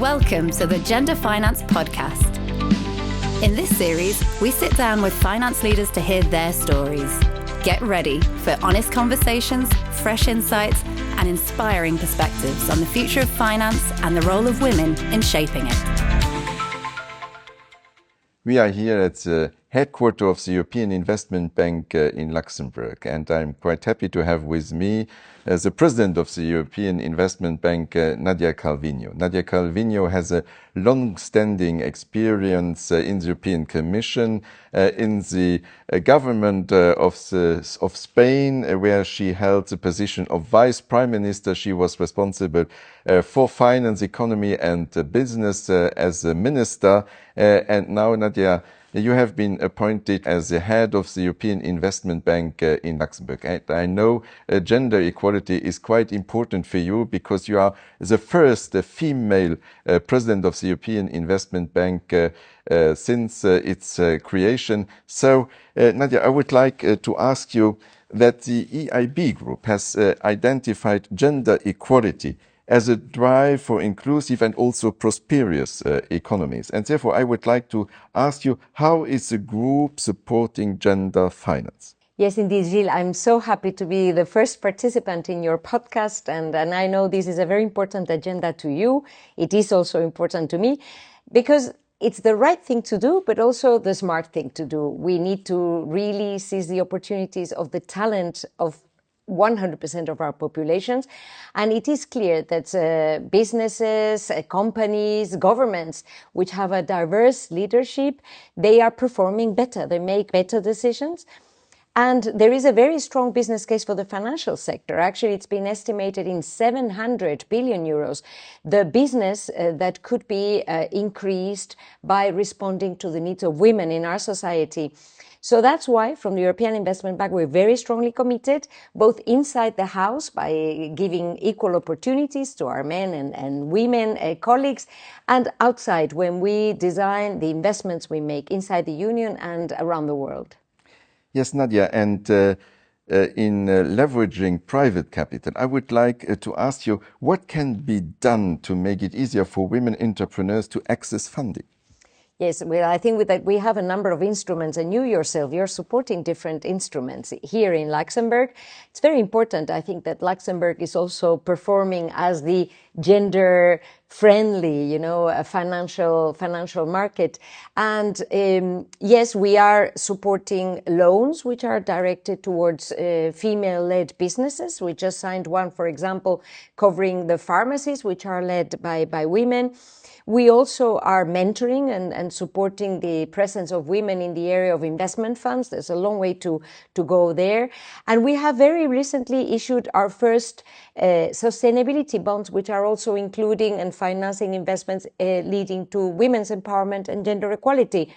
Welcome to the Gender Finance Podcast. In this series, we sit down with finance leaders to hear their stories. Get ready for honest conversations, fresh insights, and inspiring perspectives on the future of finance and the role of women in shaping it. We are here at the headquarters of the European Investment Bank in Luxembourg, and I'm quite happy to have with me the president of the European Investment Bank, Nadia Calviño. Nadia Calviño has a long-standing experience in the European Commission, in the government of Spain, where she held the position of Vice Prime Minister. She was responsible for finance, economy and business as a minister. And now, Nadia, you have been appointed as the head of the European Investment Bank in Luxembourg. And I know gender equality is quite important for you because you are the first female president of the European Investment Bank since its creation. So, Nadia, I would like to ask you that the EIB group has identified gender equality as a drive for inclusive and also prosperous economies. And therefore, I would like to ask you, how is the group supporting gender finance? Yes, indeed, Gilles. I'm so happy to be the first participant in your podcast. And I know this is a very important agenda to you. It is also important to me because it's the right thing to do, but also the smart thing to do. We need to really seize the opportunities of the talent of 100% of our populations. And it is clear that businesses, companies, governments, which have a diverse leadership, they are performing better. They make better decisions. And there is a very strong business case for the financial sector. Actually, it's been estimated in 700 billion euros, the business that could be increased by responding to the needs of women in our society. So that's why from the European Investment Bank, we're very strongly committed, both inside the house by giving equal opportunities to our men and women colleagues, and outside when we design the investments we make inside the Union and around the world. Yes, Nadia, and in leveraging private capital, I would like to ask you, what can be done to make it easier for women entrepreneurs to access funding? Yes, well, I think with that we have a number of instruments, and you yourself, you're supporting different instruments here in Luxembourg. It's very important, I think, that Luxembourg is also performing as the gender-friendly, a financial market. And yes, we are supporting loans which are directed towards female-led businesses. We just signed one, for example, covering the pharmacies, which are led by women. We also are mentoring and supporting the presence of women in the area of investment funds. There's a long way to go there. And we have very recently issued our first sustainability bonds, which are also including and financing investments leading to women's empowerment and gender equality.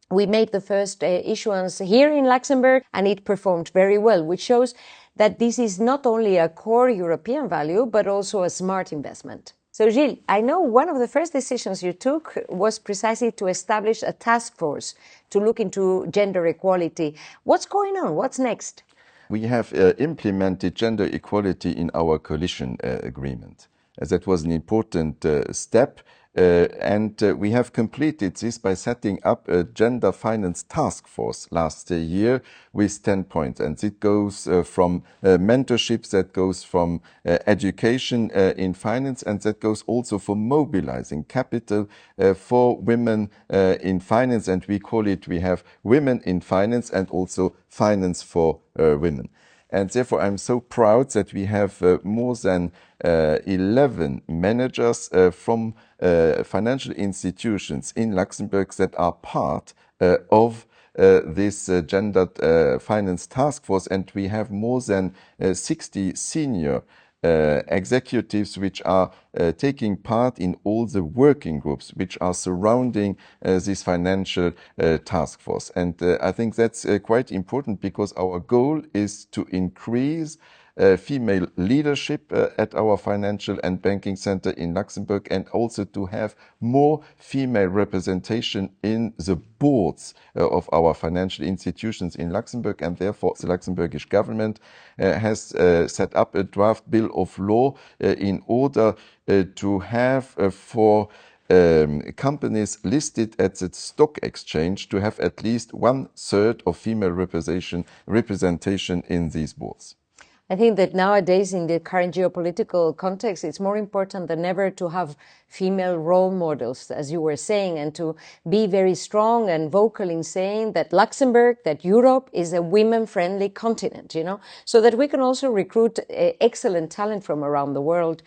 We made the first issuance here in Luxembourg, and it performed very well, which shows that this is not only a core European value, but also a smart investment. So, Gilles, I know one of the first decisions you took was precisely to establish a task force to look into gender equality. What's going on? What's next? We have implemented gender equality in our coalition agreement. That was an important step. And we have completed this by setting up a gender finance task force last year with 10 points. And it goes from mentorships, that goes from education in finance, and that goes also for mobilizing capital for women in finance. And we call it, we have women in finance and also finance for women. And therefore, I'm so proud that we have more than 11 managers from financial institutions in Luxembourg that are part of this gendered finance task force. And we have more than 60 senior executives which are taking part in all the working groups which are surrounding this financial task force. And I think that's quite important because our goal is to increase female leadership at our financial and banking center in Luxembourg, and also to have more female representation in the boards of our financial institutions in Luxembourg. And therefore, the Luxembourgish government has set up a draft bill of law in order to have for companies listed at the stock exchange to have at least 1/3 of female representation in these boards. I think that nowadays, in the current geopolitical context, it's more important than ever to have female role models, as you were saying, and to be very strong and vocal in saying that Luxembourg, that Europe is a women-friendly continent, so that we can also recruit excellent talent from around the world.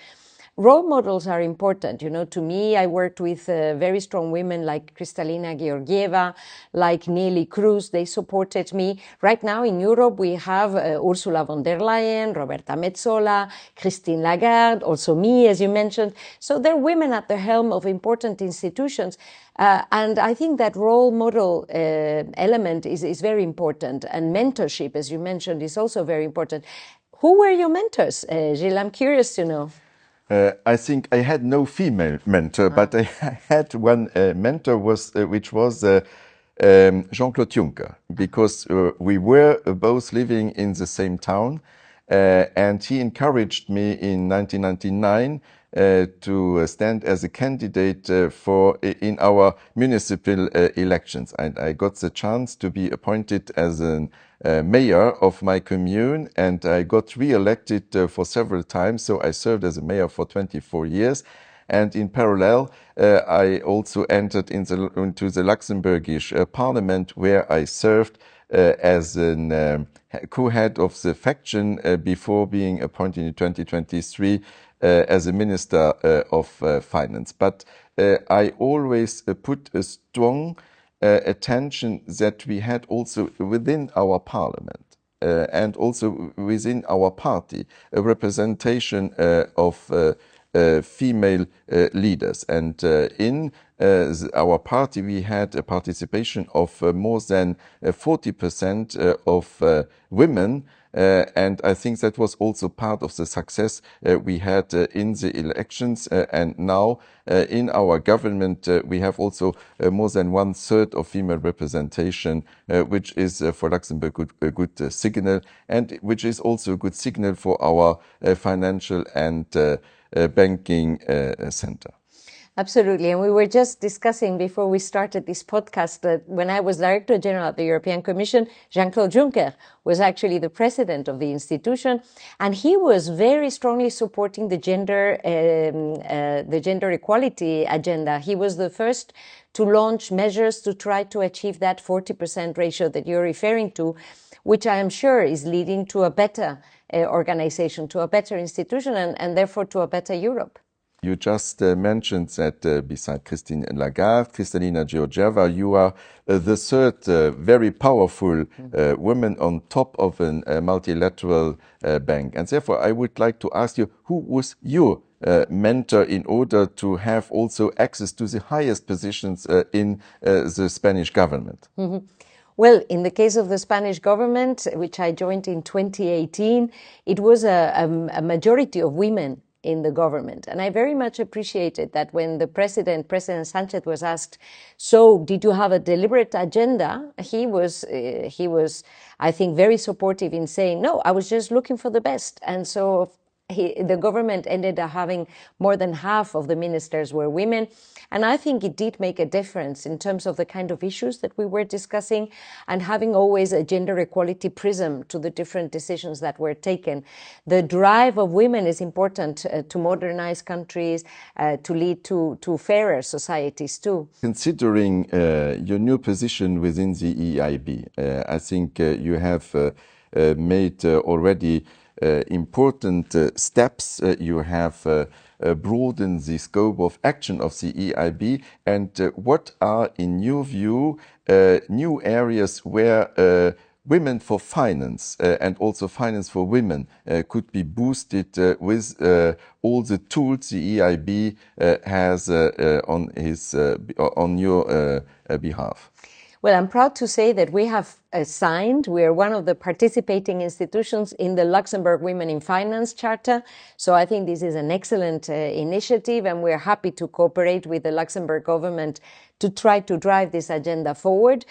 Role models are important. To me, I worked with very strong women like Kristalina Georgieva, like Neelie Kroes. They supported me. Right now in Europe, we have Ursula von der Leyen, Roberta Metsola, Christine Lagarde, also me, as you mentioned. So there are women at the helm of important institutions. And I think that role model element is very important. And mentorship, as you mentioned, is also very important. Who were your mentors, Gilles? I'm curious to know. I think I had no female mentor, but I had one mentor, which was Jean-Claude Juncker, because we were both living in the same town, and he encouraged me in 1999 to stand as a candidate in our municipal elections. And I got the chance to be appointed as a mayor of my commune, and I got re-elected for several times. So I served as a mayor for 24 years. And in parallel, I also entered into the Luxembourgish parliament, where I served as a co-head of the faction before being appointed in 2023 as a minister of finance. But I always put a strong attention that we had also within our parliament and also within our party a representation of female leaders. And in our party, we had a participation of more than 40% of women. And I think that was also part of the success we had in the elections. And now in our government, we have also more than 1/3 of female representation, which is for Luxembourg a good signal, and which is also a good signal for our financial and banking center. Absolutely. And we were just discussing before we started this podcast that when I was Director General at the European Commission, Jean-Claude Juncker was actually the president of the institution. And he was very strongly supporting the gender equality agenda. He was the first to launch measures to try to achieve that 40% ratio that you're referring to, which I am sure is leading to a better organization, to a better institution, and therefore to a better Europe. You just mentioned that beside Christine Lagarde, Kristalina Georgieva, you are the third very powerful woman on top of a multilateral bank. And therefore, I would like to ask you, who was your mentor in order to have also access to the highest positions in the Spanish government? Mm-hmm. Well, in the case of the Spanish government, which I joined in 2018, it was a majority of women in the government. And I very much appreciated that when the President Sanchez was asked, so did you have a deliberate agenda? He was, I think, very supportive in saying, no, I was just looking for the best. And so the government ended up having more than half of the ministers were women. And I think it did make a difference in terms of the kind of issues that we were discussing and having always a gender equality prism to the different decisions that were taken. The drive of women is important to modernize countries, to lead to fairer societies too. Considering your new position within the EIB, I think you have made already important steps. You have broadened the scope of action of the EIB. And what are, in your view, new areas where women for finance and also finance for women could be boosted with all the tools the EIB has on your behalf? Well, I'm proud to say that we have signed, we are one of the participating institutions in the Luxembourg Women in Finance Charter. So I think this is an excellent initiative, and we're happy to cooperate with the Luxembourg government to try to drive this agenda forward.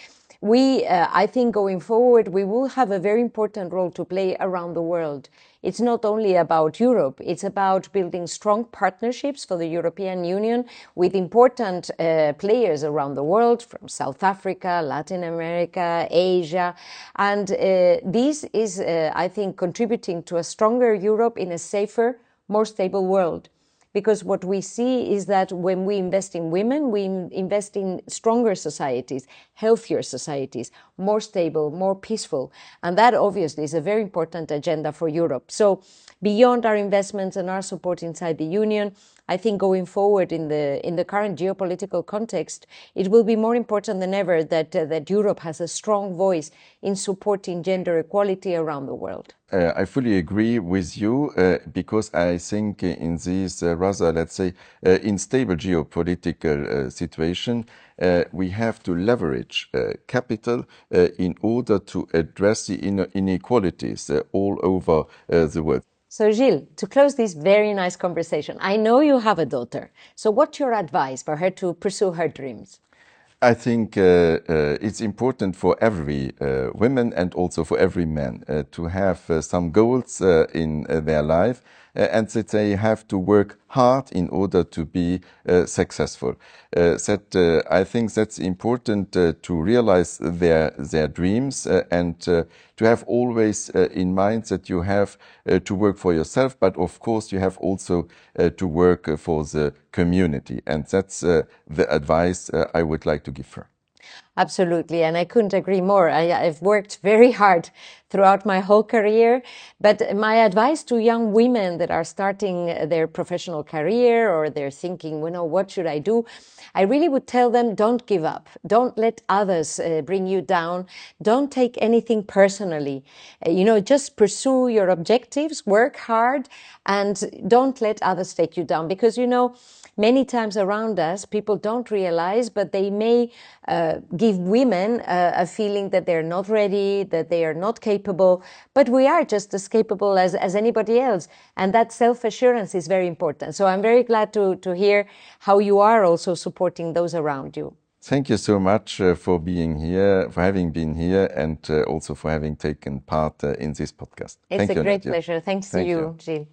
I think going forward, we will have a very important role to play around the world. It's not only about Europe, it's about building strong partnerships for the European Union with important players around the world, from South Africa, Latin America, Asia. And this is, I think, contributing to a stronger Europe in a safer, more stable world. Because what we see is that when we invest in women, we invest in stronger societies, healthier societies, more stable, more peaceful. And that obviously is a very important agenda for Europe. So beyond our investments and our support inside the Union, I think going forward in the current geopolitical context, it will be more important than ever that Europe has a strong voice in supporting gender equality around the world. I fully agree with you because I think in this rather, let's say, unstable geopolitical situation, we have to leverage capital in order to address the inequalities all over the world. So Gilles, to close this very nice conversation, I know you have a daughter. So what's your advice for her to pursue her dreams? I think it's important for every woman and also for every man to have some goals in their life and that they have to work hard in order to be successful. I think that's important to realize their dreams and to have always in mind that you have to work for yourself, but of course you have also to work for the community. And that's the advice I would like to give her. Absolutely, and I couldn't agree more. I've worked very hard throughout my whole career, but my advice to young women that are starting their professional career or they're thinking, what should I do? I really would tell them, don't give up. Don't let others bring you down. Don't take anything personally. Just pursue your objectives, work hard, and don't let others take you down. Because, many times around us, people don't realize, but they may give women a feeling that they're not ready, that they are not capable, but we are just as capable as anybody else. And that self-assurance is very important. So I'm very glad to hear how you are also supporting those around you. Thank you so much for being here, for having been here, and also for having taken part in this podcast. It's a great pleasure. Thanks to you, Gilles.